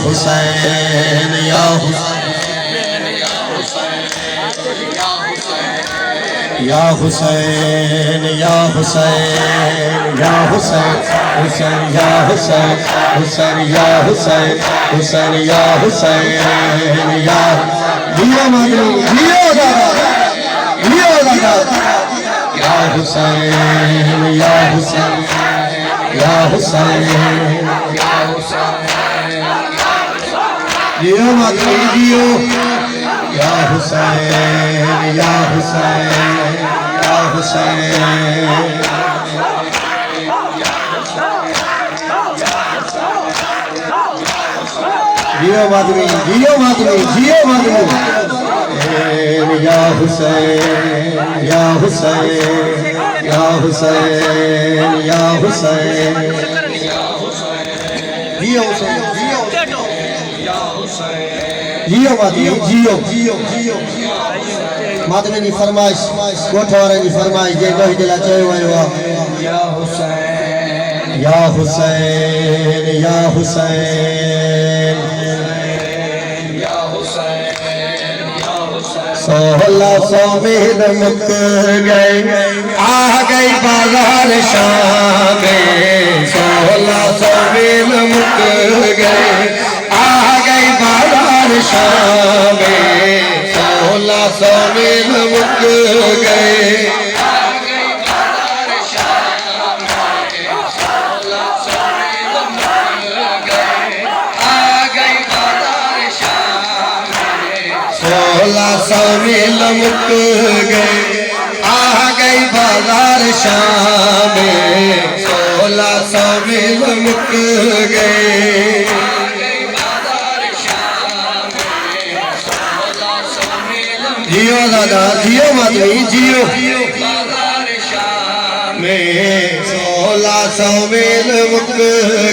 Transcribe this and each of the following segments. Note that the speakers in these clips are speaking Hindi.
हुसैन या या हुसैन या हुसैन या हुसैन हुसैन या हुसैन हुसैन या हुसैन हुसैन या हुसैन या जियो मजनू जियो दादा या हुसैन या हुसैन या हुसैन जियो मजनू जियो या हुसैन या हुसैन या हुसैन जियो मजनू जियो मजनू जियो मजनू या हुसैन या हुसैन या हुसैन या हुसैन जियो हुसैन जियो माधवी जियो जियो जियो माधवी की फरमाइश कोठवारे की फरमाइश जे कही दिला चयो वयो या हुसैन या हुसैन या हुसैन या हुसैन या हुसैन 1600 में मुक गए आ गई बाजार शाम में 1600 में मुक गए आ गई बाजार शाम में 1600 में मुक गए आ गई बाजार शाम में 1600 में मुक गए आ गई बाजार शाम में 1600 में मुक गए आ गई बाजार शाम में 1600 में मुक गए जियो दादा जियो माधवी जियो बाजार शाम में 1600 में मुक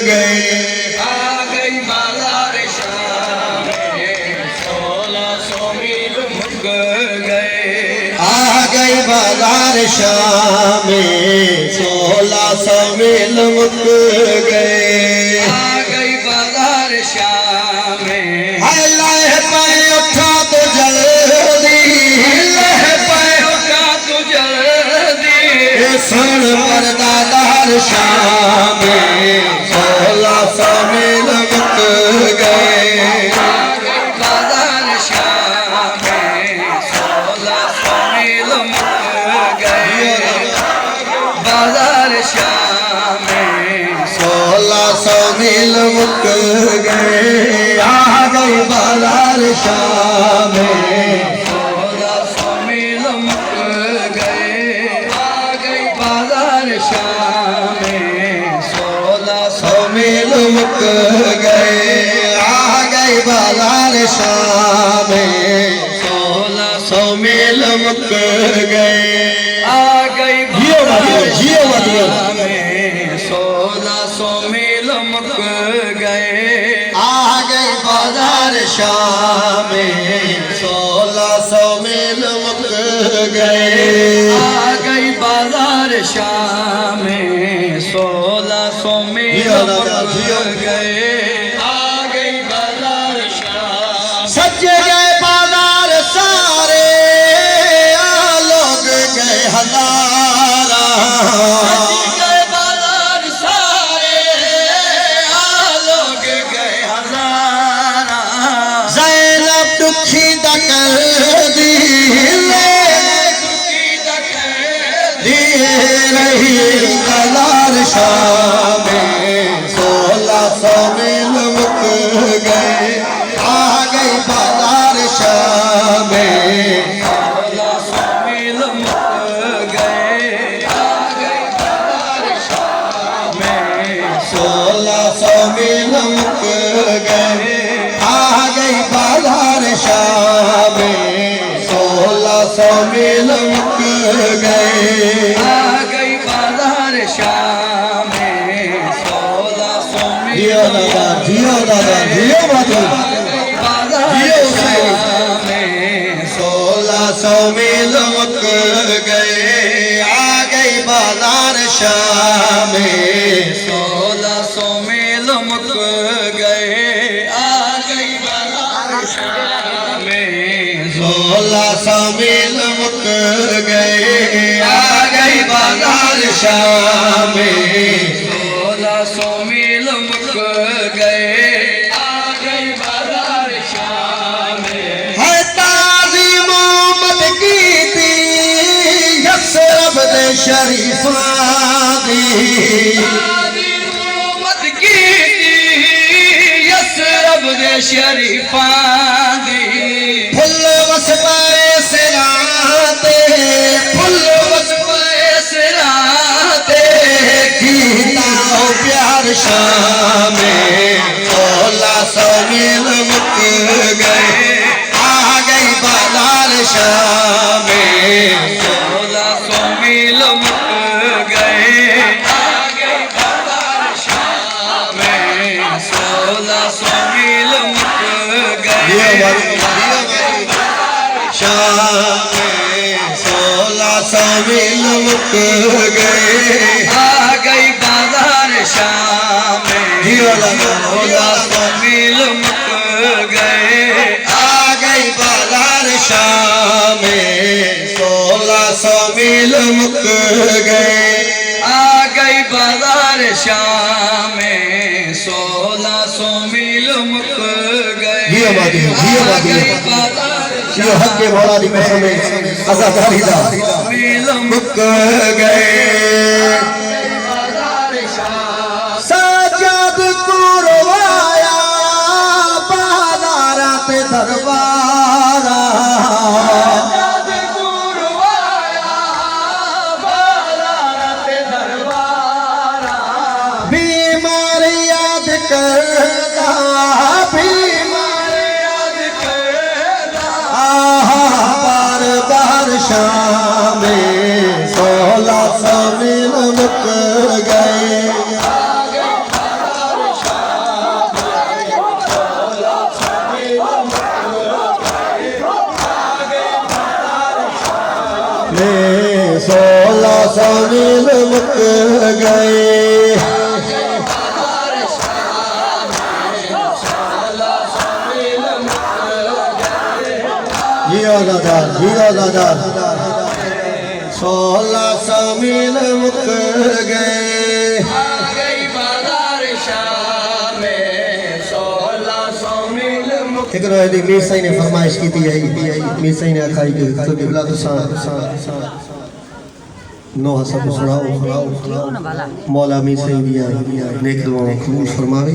गए आ गई बाजार शाम में 1600 में मुक गए आ गई बाजार शाम में 1600 में मुक गए आ गई बाजार शाम में अल्लाह पे उठा तो सुन परदादार शाम में 1600 में मुक गए बाजार शाम में 1600 में मुक गए बाजार शाम में 1600 में मुक गए आ गई बाजार शाम में 1600 में मुक गए शाम में 1600 में मुक गए आ गई बाजार शाम में 1600 में मुक गए आ गई जियो शाम में 1600 में मुक गए आ गई बाजार शाम में 1600 में मुक गए आ गई बाजार शाम में 1600 में मुक गए आ गई बाजार शाम सज गए बाजार सारे लोग गए हजारा सज गए बाजार सारे लोग गए हजारा ज़ैनब दुखी कर दी रही बाजार शाम में 1600 में मुक गए आ गई बाजार शाम में 1600 में मुक गए आ गई बाजार शाम में 1600 में मुक गए आ गई बाजार शाम में 1600 में मुक गए शाम में 1600 में जियो दादा जियो माधवी जियो शाम में 1600 में मुक गए आ गई बाजार शाम में 1600 में मुक गए आ 1600 मील मुक गए, आ गई बाजार शाम में। 1600 मील मुक गए, आ गई बाजार शाम में। है ताज़ीम उम्मत की थी यसरब दे शरीफा दी, उम्मत की यसरब दे शरीफा दी। फुल वसपाए सिराते, फुल वसपाए सिराते, कीता प्यार शाम में। 1600 मील मुक गए, आ गई बाजार शाम में। 1600 मील मुक गए, आ गई बाजार शाम में। 1600 मील मुक गए, शाम में। 1600 मील मुक गए, आ गई बाजार शाम में। 1600 मील मुक गए, आ गई बाजार शाम में। 1600 मील मुक गए, आ गई बाजार शाम में। 1600 मील मुक गए, जियो बादी, जियो आ बादी। गई बाजार ये हक के मौला दी कसम आजादारी दा मील मुक गए। सजद कुरवाया बाजारा ते दरबारा, बीमार याद करदा, बीमार याद करदा, बार बार शाम में। 1600 मील मुक गए, में 1600 मील मुक गए। जियो दादा, जियो दादा। 1600 मील मुक गए, आ गई बाजार शाम में। 1600 मील मुक एक रोज़ मीर साईं ने फरमाइश की थी, मीर साईं ने आखा कि तो बिबला तो नो सब सुनाओ। मौला मीर साईं दिया नेक दुआओं कबूल फरमावे।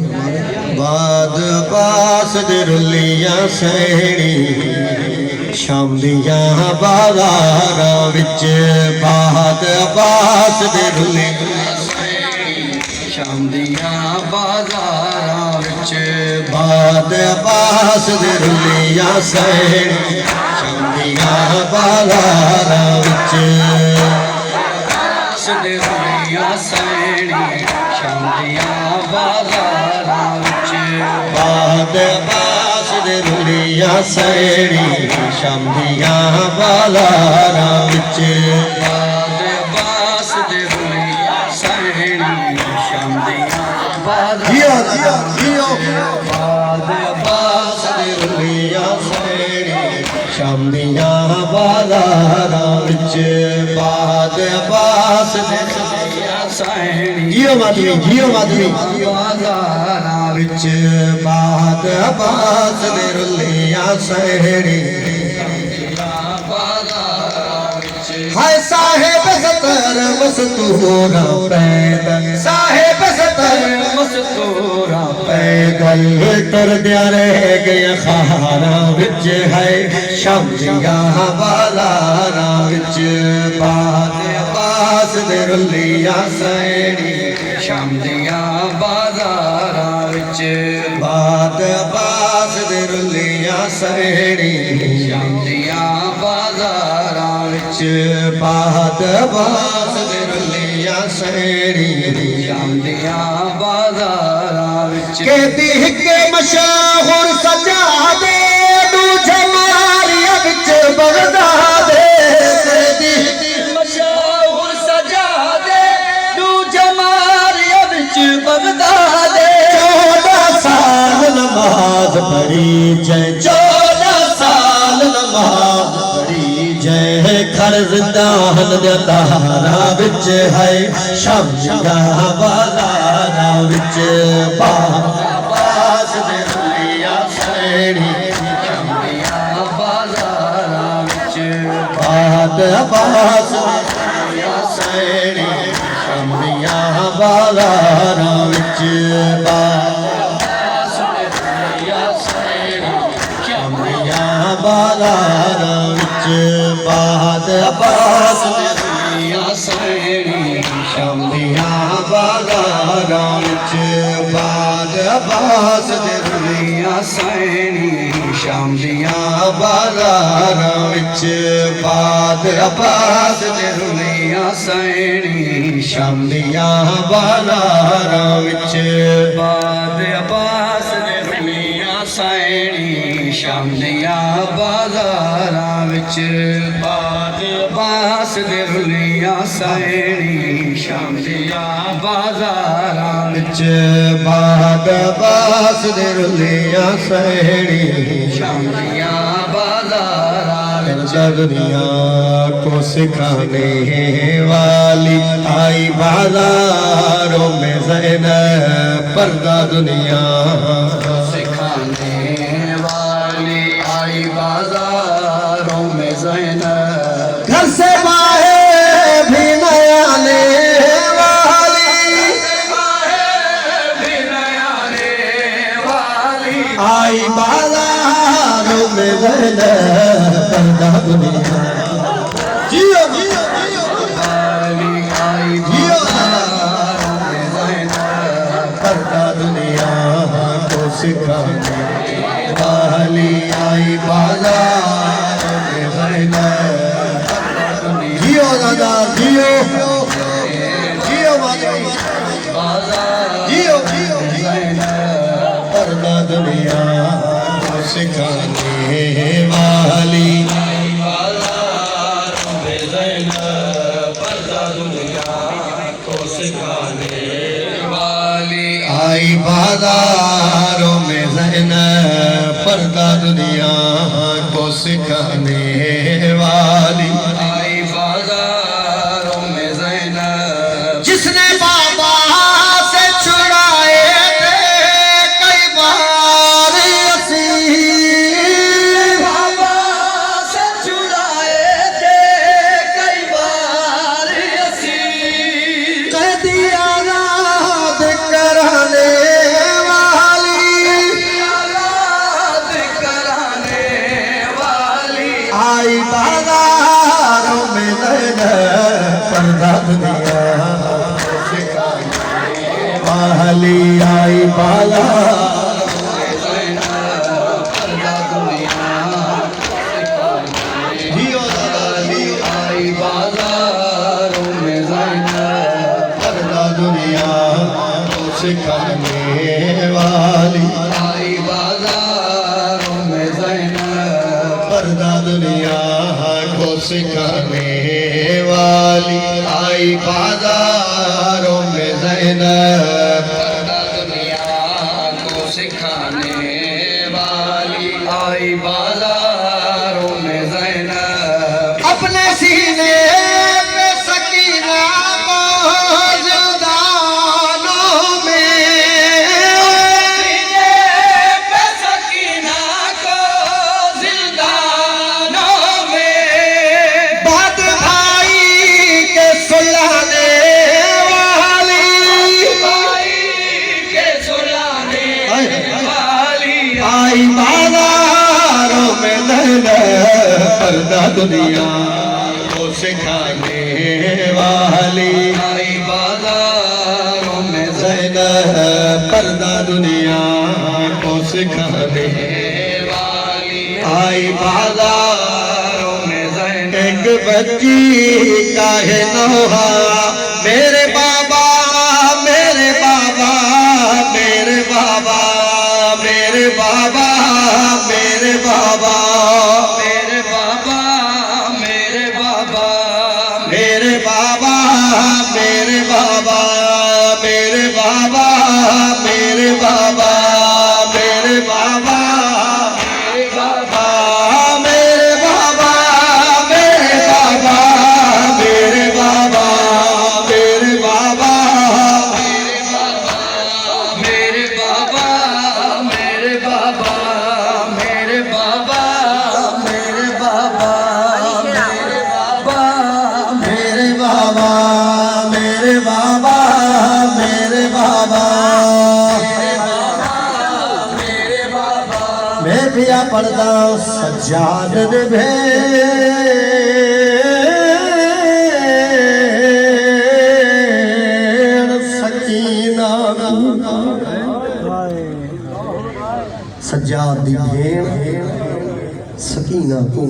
बाद पास दे रुलियां सैनी, शाम दियां बाजारां विच। बाद पास दे रुलियां सैनी, शाम दियां बाजारां विच। बाद पास दे रुलियां सैनी, शाम दियां बाजारां विच। सदे रुलियां सैनी, शाम दियां बाजारां विच। बाद पास दे रुलियां सैनी, शाम दियां बाजारां विच। बाद बास दे रुलियां सैनी, शाम दियां बाजारां जियो बाद बास दे रुलियां सैनी, शाम दियां बाजारां विच। बाद पास दे रुलियां सैनी, जियो माधवी, जियो माधवी। बाजारां विच बाद पास दे रुलियां सैनी, बाजारां विच। हाय साहेब सतर मस्तूरा पैदल, साहेब सतर मस्तूरा पैदल तरद्या रह गए खारा विच। है शाम दियां बाजारां विच। बाद पास दे रुलियां सैनी, शाम दियां बाजारां विच। बाद पास दे रुलियां सैनी, शाम दियां बाजारां विच। बाद पास दे रुलियां सैनी, शाम दियां बाजारां विच। कहती के मशहूर सजादे दू जमारिया विच बगदादे। मशहूर सजादे दू जमारिया विच बगदादे। 14 साल नमाज पढ़ी जय, 14 साल नमाज हर जिंदान दे तारा विच है शामिया बाजारा विच बास दे रुलिया सैनी शामिया बाजारा विच बात अब्बास दे रुलिया सैनी शामिया बाजारा विच बास दे रुलिया सैनी शामिया बाजारा विच बात अब्बास दे रुलिया सैनी शामिया बाजारा विच बात अब्बास दे रुलिया सैनी शामिया बाजारा विच बात अब्बास दे रुलिया सैनी शामिया बाजारा विच बाद अब्बास दे रुलिया सैनी शामिया बाजारा विच बाद अब्बास दे रुलिया सैनी शामिया बाजारा विच बात अब्बास दे रुलिया सैनी शामिया बाजारा विच दुनिया को सिखाने वाली आई बाजारों में ज़ैनब पर्दा दुनिया सिखाने वाली आई बाजारों में ज़ैनब घर से बाहर भी नया आने वाली भी नयाने वाली आई बाजारों में ज़ैनब पर्दा दुनिया जियो जियो वाली आई जियो बाजारों में ज़ैनब पर्दा दुनिया को सिखाने वाली आई बाजारों में ज़ैनब जियो दादा जियो जियो माधवी जियो जियो पर्दा दुनिया को सिखाने वाली बाजारों में ज़ैनब पर्दा दुनिया को सिखाने वाली आई बाजारों में ज़ैनब पर्दा दुनिया को सिखाने वाली आई बाजारों में ज़ैनब जिसने बाबा से छुड़ाए थे कई बार असीर बाबा से छुड़ाए थे कई बार असीर कैदी आज़ाद कराने वाली याद कराने वाली आई बाजारों में ज़ैनब पर्दा दुनिया को सिखाने वाली आई बाजारों में ज़ैनब पर्दा दुनिया जियो दादा जियो आई बाजारों में ज़ैनब पर्दा दुनिया को सिखाने वाली आई बाजारों में ज़ैनब पर्दा दुनिया को सिखाने वाली आई बाजारों में ज़ैनब पर्दा दुनिया को सिखाने वाली आई बाजारों में ज़ैनब अपने सीने पे सकीना को ज़िंदानों में सीने पे सकीना को ज़िंदानों में बात भाई के सुलाने वाली भाई के सुलाने वाली आई बाजारों में ज़ैनब पर्दा दुनिया को सिखाने वाली आई बाजारों में ज़ैनब पर्दा दुनिया को सिखाने वाली आई बाजारों में ज़ैनब एक बच्ची का है नोहा मेरे बाबा मेरे बाबा मेरे बाबा मेरे बाबा मेरे बाबा मेरे बाबा मेरे बाबा मेरे बाबा मेरे बाबा मेरे बाबा मेरे बाबा मेरे बाबा मेरे बाबा मेरे बाबा मेरे बाबा मैं पिया पढ़दा सज्जाद दे भेण सकीना सज्जाद दी भेण सकीना को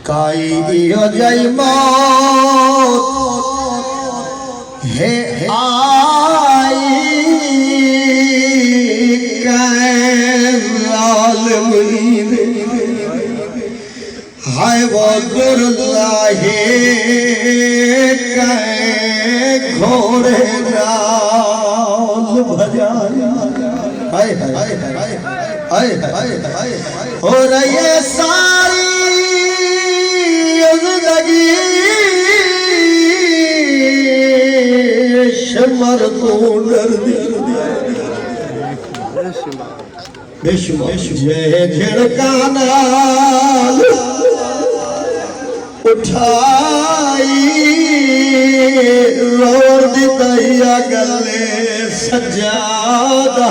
काई इहो जई मौत है आई हाय वो गुरलाहे घोड़े नाल भजाया हाय हाय हाय हाय हाय हो रही है सारी जिंदगी शमर तो डर बेशुमार जय झड़का नाल उठाई रोड दी तैया गले सजादा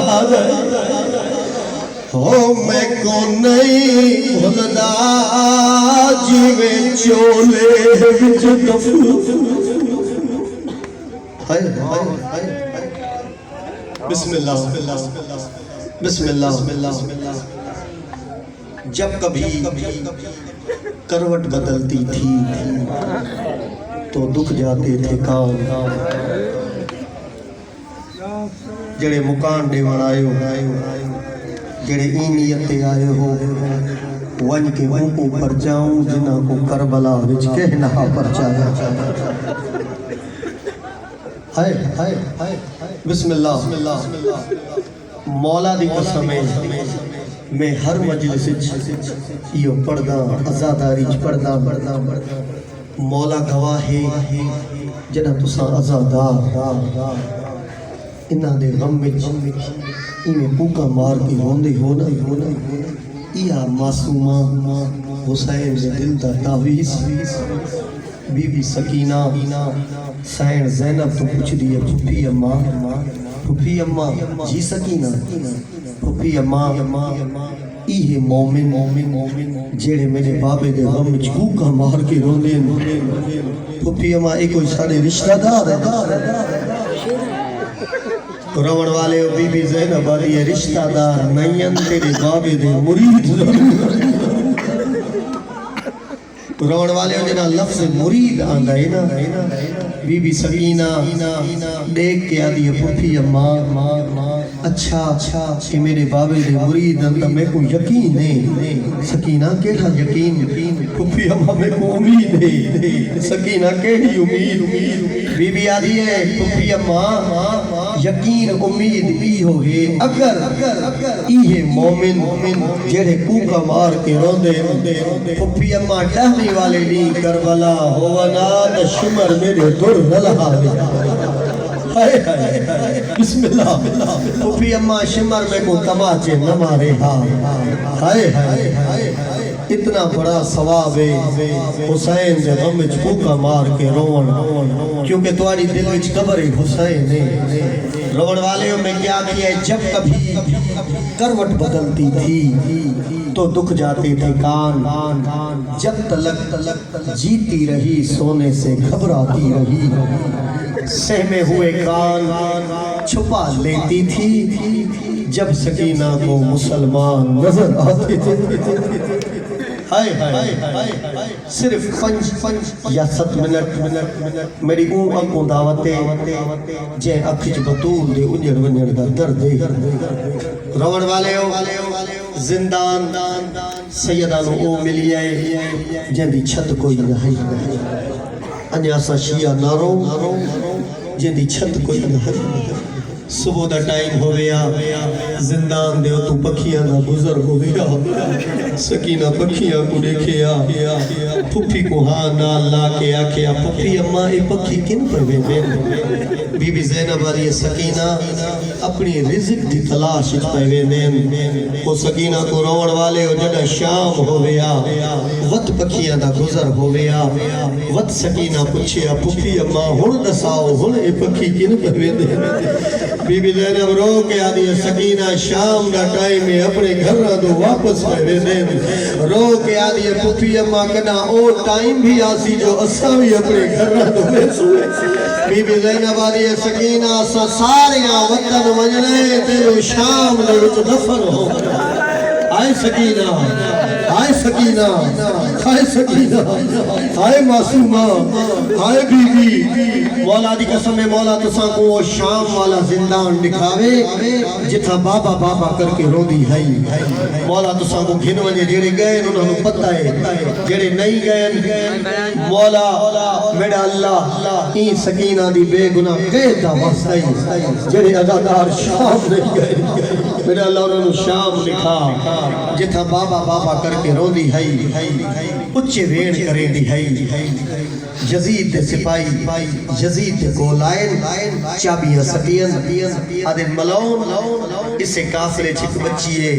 हो मैं को नहीं भुलदा जीवे चोले विच दफू हाय हाय हाय बिस्मिल्लाह बिस्मिल्लाह जब कभी करवट बदलती थी तो दुख जाते थे कान जड़े मुकान देवण आयो जड़े ई नियत आए हो वन के ऊपर पर जाऊं जिन्हां को करबला विच कहना परचाया हाय हाय हाय बिस्मिल्लाह मौला दी कसम मैं हर मजलिस यो पढ़दा आजादारी पढ़दा मौला गवाह है जदा तुसा आजादार इन्हां दे गम विच इवें भूखा मार के रोंदे हो ना इहा मासूमा हुसैन दे दिल दा तावीज़ बीबी सकीना सैन ज़ैनब तो पुछदी है फुफी अम्मा जी सकीना फुफी अम्मा इहे मोमिन जेड़े मेरे बाबे दे गम विच भूखा मार के रोंदे फुफी अम्मा ए कोई साडे रिश्तेदार है रोवण वाले बीबी ज़ैनब वाली रिश्तेदार नहीं तेरे बाबे दे मुरीद रोवण वाले जना लफ्ज मुरीद आंदा है ना बीबी सकीना देख के आदि फुफी अम्मा अच्छा कि मेरे बाबे दे मुरीद अंदर मेरे को यकीन है सकीना केड़ा यकीन फुफी अम्मा मेरे को उम्मीद है सकीना केड़ी उम्मीद बीबी आदि है फुफी अम्मा यकीन उम्मीद ई हो है अगर इहे मोमिन जेड़े कूका मार के रोंदे फुफी अम्मा डहनी वाले दी करबला होवना त शुमर मेरे दुर नलहा हाय हाय बिस्मिल्लाह फुफी अम्मा शुमर में को तमाचे न मारे हाय हाय इतना बड़ा सवाब है हुसैन दे गम विच कूका मार के रोवन क्योंकि तुम्हारी दिल विच कब्र है हुसैन है रोवन वाले में क्या किया जब कभी करवट बदलती थी तो दुख जाते थे कान जब तलक जीती रही सोने से घबराती रही सहमे हुए कान छुपा लेती थी जब सकीना को मुसलमान नजर आते थे हाय हाय सिर्फ 5 या 7 मिनट मेरी को दावते जे अख च बतूल दे उजड़ वजड़ दा दर्द रोवण वाले जिंदान सैयदा नु ओ मिली आए जंदी छत कोई नहीं अन्या सा शिया नारो जंदी छत कोई नहीं सुबह का टाइम हो गया जिंदान दे तू पखियां दा गुजर हो गया सकीना पखियां को देखिया फुफी को हां ना ला के आखिया फुफी अम्मा ए पखी किन पर वेंदे बीबी ज़ैनब वाली सकीना अपनी रिज़्क दी तलाश विच पई वेंदे ओ सकीना को रोवण वाले जदा शाम हो गया वत पखियां दा गुजर हो गया वत सकीना पूछया फुफी अम्मा हुण दसाओ हुण ए पखी किन पर वेंदे बीबी ज़ैनब रो के आदि सकीना शाम का टाइम में अपने घर तो वापस पे दे रो के आदि पुफी अम्मा कना ओ टाइम भी आसी जो असा भी अपने घर तो बीबी ज़ैनब आदि सकीना असा सारे वतन वजने ते शाम दे विच दफन हो आए सकीना हाय सकीना हाय सकीना हाय मासूमा हाय बीबी मौला दी कसम है मौला तुसा को वो शाम वाला जिंदान दिखावे जिथा बाबा बाबा करके रोदी है मौला तुसा को घिन वने जेड़े गए उन्होंने पता है जेड़े नहीं गए मौला मेरा अल्लाह ई सकीना दी बेगुनाह कैद दा वास्ता ही जेड़े अज़ादार शाम नहीं गए मेरा अल्लाह उन्होंने शाम लिखा जिथा बाबा बाबा करके रोदी है उच्चे वेण करे दी है यजीद दे सिपाही यजीद दे गोलायन चाबियां सतियन आदे मलौन इसे काफिले चिक बच्ची है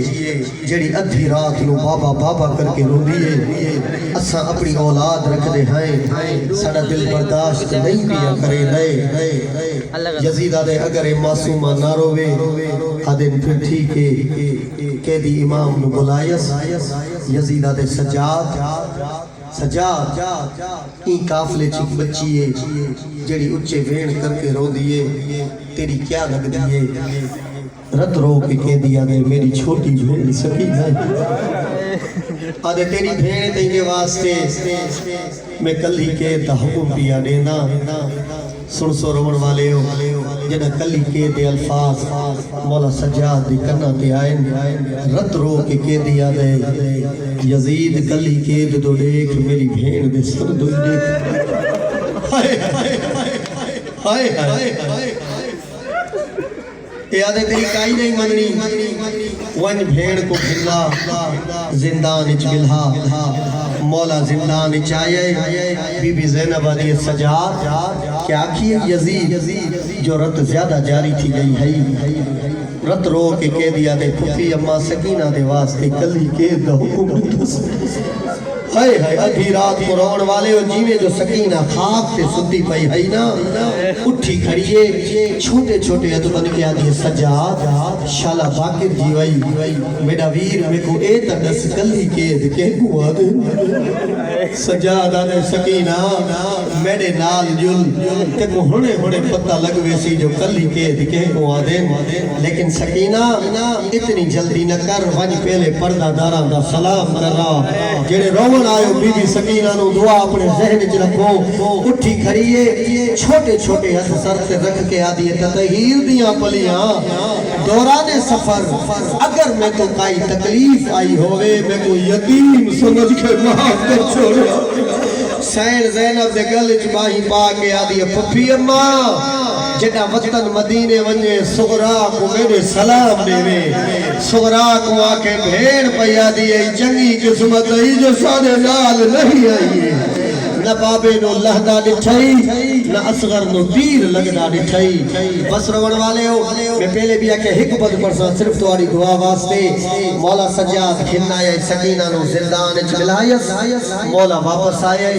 जेड़ी अधी रात नु बाबा बाबा करके रोदी है असा अपनी औलाद रख दे हैं साडा दिल बर्दाश्त नहीं पिया करे ले यजीद आदे अगर मासूमा ना रोवे आदे फिर ठीक है कैदी इमाम नु बुलायस यजीद आदे सजाद ई काफले चिक बच्ची है जेड़ी उच्चे वेण करके रो दिए तेरी क्या लगदी है रत रो के कह दिया गए मेरी छोटी भेड़ सकी है आदे तेरी भेड़ तेरे वास्ते मैं कल ही के ता हुक्म पिया देना सुन सो रोवन वाले हो जदा कली के दे अल्फाज मौला सज्जाद दी कन्ना ते आए रत रो के कह दिया दे यजीद कली के दो देख मेरी भेड़ दे सर दो देख हाय हाय हाय हाय याद तेरी काई नहीं मननी वन भेड़ को खिला जिंदान विच बिल्हा मौला जिंदान विच आए बीबी ज़ैनब आदि सजाद क्या किए यजीद जो रत ज्यादा जारी थी गई है रत रो के कह दिया दे फुफी अम्मा सकीना दे वास्ते कली के दा हुक्म हाय हाय अधी रात को रोन वाले हो जीवे जो सकीना खाक पे सुती पई है ना उठी खड़िए छोटे छोटे हथ बन के आदि सजाद शाला बाकिर जीवाई मेरा वीर में को ए तदस कली के गुआ दे सजाद आदे सकीना मेरे नाल जुल ते को हुने हुने पता लगवे सी जो कली के गुआ दे लेकिन सकीना इतनी जल्दी न कर वज पहले पर्दादारा दा सलाम कर रहा जेड़े रोवन आयो बीबी सकीना नु दुआ अपने ज़हन च रखो उठी खड़िए छोटे छोटे हथ सर से रख के आदि ततहीर दियां पलियां दौराने सफर अगर मैं तो काई तकलीफ आई होवे मैं को यतीम समझ के माफ कर छोड़ो सैन ज़ैनब दे गल च बाही पा के आदि फुफी अम्मा जेड़ा वतन मदीने वने सुगरा को मेरे सलाम देवे सुगरा को आके भेड़ पया दिए चंगी किस्मत ही जो सारे नाल नहीं आई न बाबे नो लहदा दिठई न असगर नो तीर लगदा दिठई बस रोवन वाले हो मैं पहले भी आके हिक पद परसा सिर्फ तुम्हारी दुआ वास्ते मौला सज्जाद खिन्नाए सकीना नो जिंदान विच मिलायस मौला वापस आए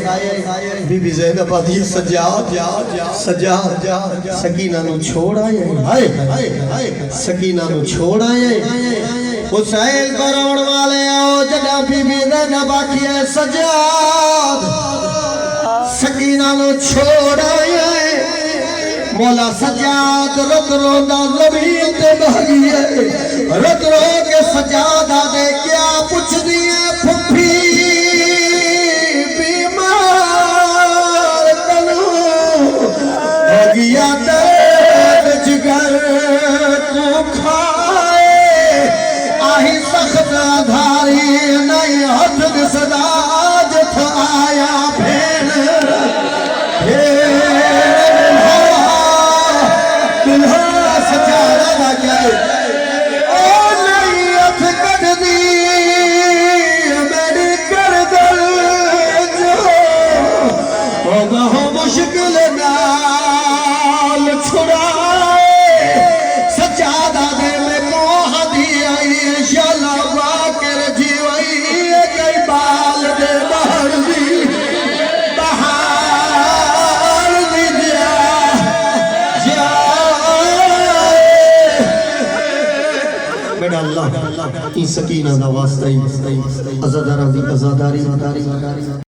बीबी ज़ैनब आदि सज्जाद सकीना नो छोड़ आए हाय हाय सकीना नो छोड़ आए हुसैन को रोवन वाले आओ जदा बीबी ज़ैनब आखिए सज्जाद सकीना नो छोड़ आए मौला सज्जाद रत रोंदा ज़मीन ते बही है रत रो के सज्जादा दे क्या पुछ दिए फुफी बीमार तनु हो गया दर्द जिगर को खाए आही सख्त धारी नहीं हथ सदा जथ आया मुश्किल नाल छुड़ाए सज्जादा दे में मोह दिया शाला बाकर जीवई कई बाल दे बाहर दी बहार दी जा अल्लाह ई सकीना दा वास्ता ही अज़ादारा दी अज़ादारी